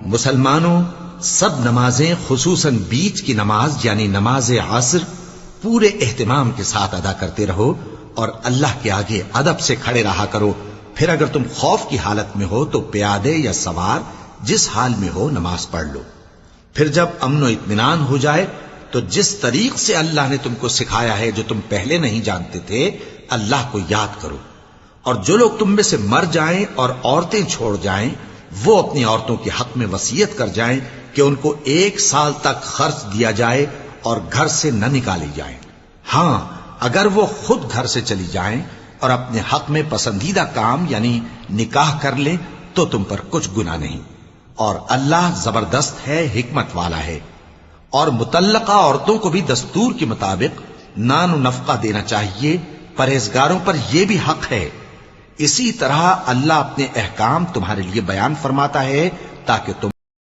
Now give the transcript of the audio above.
مسلمانوں، سب نمازیں خصوصاً بیچ کی نماز یعنی نماز عصر پورے اہتمام کے ساتھ ادا کرتے رہو اور اللہ کے آگے ادب سے کھڑے رہا کرو. پھر اگر تم خوف کی حالت میں ہو تو پیادے یا سوار جس حال میں ہو نماز پڑھ لو. پھر جب امن و اطمینان ہو جائے تو جس طریق سے اللہ نے تم کو سکھایا ہے جو تم پہلے نہیں جانتے تھے اللہ کو یاد کرو. اور جو لوگ تم میں سے مر جائیں اور عورتیں چھوڑ جائیں وہ اپنی عورتوں کے حق میں وصیت کر جائیں کہ ان کو 1 سال تک خرچ دیا جائے اور گھر سے نہ نکالی جائیں. ہاں اگر وہ خود گھر سے چلی جائیں اور اپنے حق میں پسندیدہ کام یعنی نکاح کر لیں تو تم پر کچھ گناہ نہیں. اور اللہ زبردست ہے، حکمت والا ہے. اور مطلقہ عورتوں کو بھی دستور کے مطابق نان و نفقہ دینا چاہیے. پرہیزگاروں پر یہ بھی حق ہے. اسی طرح اللہ اپنے احکام تمہارے لیے بیان فرماتا ہے تاکہ تم